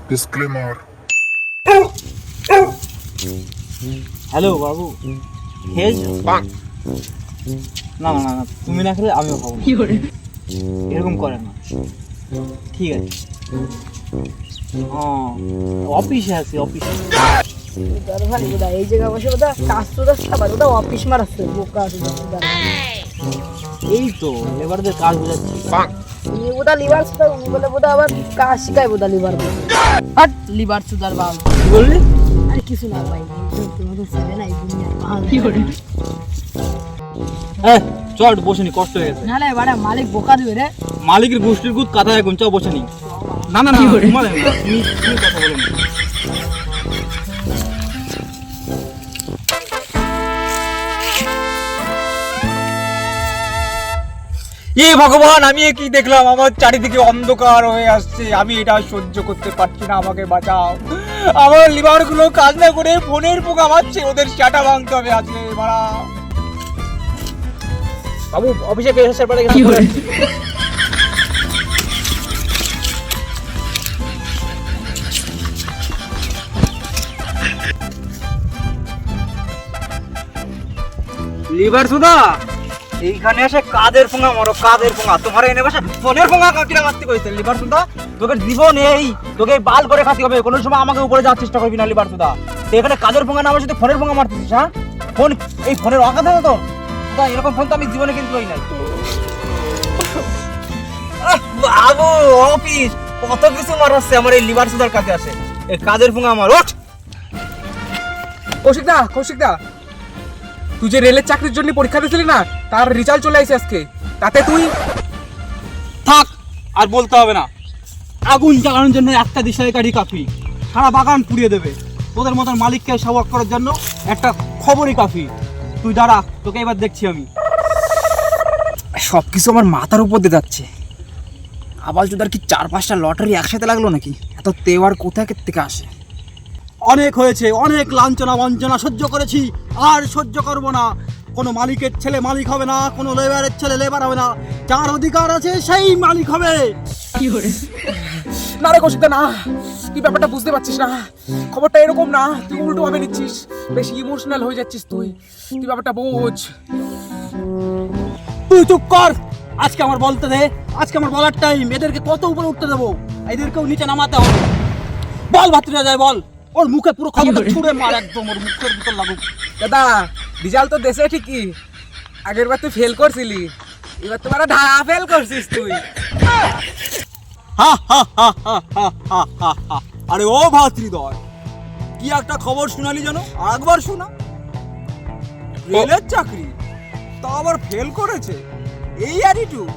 Disclaimer. Hello বাবু, খেয়েছো? না না না না, তুমি না খেলে আমিও খাবো না। এরকম করে না, ঠিক আছে। অফিসে আছি, অফিসে। এই জায়গায় বসে বোধ কাজ তো খাবার ওটা অফিস মারাচ্ছে বোকা এই তো লেবারদের কাজ বোঝাচ্ছি। তুমি বোধা লিভার সুদার বলে বোধা আবার কাজ শিখায় বোধা লিভার হাট লিভার সুদার বাল কি বললি? আরে কিছু না ভাই তোমার তো ছেলে না এই দুনিয়া কি করে হ্যাঁ চল বসে নি, কষ্ট হয়ে গেছে। না না বাড়া মালিক বোকা দিবে রে। মালিকের গোষ্ঠীর গুদ কথা এখন, চল বসে নি। না না না, ঘুমালে না, তুমি কথা বলো না। এ ভগবান, আমি এ কি দেখলাম? আমার চারিদিকে অন্ধকার হয়ে আসছে, আমি এটা সহ্য করতে পারছি না, আমাকে বাঁচাও। আমার লিভার গুলো কাজ না করে ফোনের পোকা মারছে, ওদের চাটা ভাঙতে হবে আজকে মারা। বাবু অফিসে পেশার পরে কি করে? লিভার সুদা এইখানে এসে কাদের ফোঙা মারো, কাদের ফোঙা তোমার এনে বসে ফোনের ফোঙা কাকিরা মারতে কইছে। লিভার সুদা তোকে জীবন এই তোকে বাল করে খাতি হবে, কোনো সময় আমাকে উপরে যাওয়ার চেষ্টা করবি না লিভার সুদা। তুই এখানে কাদের ফোঙা না বসে তুই ফোনের ফোঙা মারতেছিস? হ্যাঁ ফোন, এই ফোনের অকাত আছে তো? এরকম ফোন তো আমি জীবনে কিনতে পারি নাই। বাবু অফিস কত কিছু মারাচ্ছে আমার এই লিভার সুদার কাছে আসে, এই কাদের ফোঙা আমার। ওঠ কৌশিকদা, কৌশিকদা, তুই যে রেলের চাকরির জন্য পরীক্ষা দিয়েছিলি না, তার রেজাল্ট চলে আসছে আজকে। তাতে তুই থাক, আর বলতে হবে না। আগুন জ্বালানোর জন্য একটা দিশারি কাঠি কাফি, সারা বাগান পুড়িয়ে দেবে। তোদের মতন মালিককে সাবাক করার জন্য একটা খবরই কাফি। তুই দাঁড়া, তোকে এবার দেখছি আমি। সবকিছু আমার মাথার উপর দিয়ে যাচ্ছে। আবার যদি আর কি 4-5টা লটারি একসাথে লাগলো নাকি? এত তেওয়ার কোথায় থেকে আসে? অনেক হয়েছে, অনেক লাঞ্ছনা বঞ্চনা সহ্য করেছি, আর সহ্য করব না। কোনো মালিকের ছেলে মালিক হবে না, কোনো লেবারের ছেলে লেবার হবে না। যার অধিকার আছে সেই মালিক হবে। কি করে না রে কৌশিকদা, না, তুই ব্যাপারটা বুঝতে পারছিস না। খবরটা এরকম না, তুই উল্টো ভাবে নিচ্ছিস, বেশি ইমোশনাল হয়ে যাচ্ছিস। তুই তুই ব্যাপারটা বোঝ। তুই চুপ কর, আজকে আমার বলতে দে, আজকে আমার বলার টাইম। এদেরকে কত উপরে উঠতে দেবো, এদেরকেও নিচে নামাতে হবে। বল ভাতৃরা যায়, বল। ওর মুখে পুরো খবরটা ছুঁড়ে মার, একদম ওর মুখের ভিতর লাগুক। দাদা রেজাল্ট তো দেশে ঠিকই, আগের বার তুই ফেল করছিলি, এবার তো মানে ঢা ফেল করছিস তুই। হা হা হা হা হা হা হা হা। আরে ও ভাতৃদয়, কি একটা খবর শোনালি জানো? আরেকবার শোনা। রেলের চাকরি, তা আবার ফেল করেছে, এই অ্যাটিটিউড।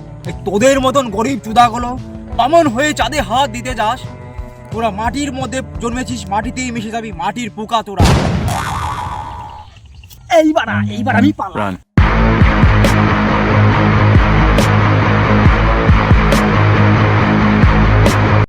তোদের মতন গরিব চুদাগুলো কেমন হয়ে চাঁদে হাত দিতে যাস? তোরা মাটির মধ্যে জন্মেছিস, মাটিতেই মিশে যাবি, মাটির পোকা তোরা। এইবার আমি পালাম।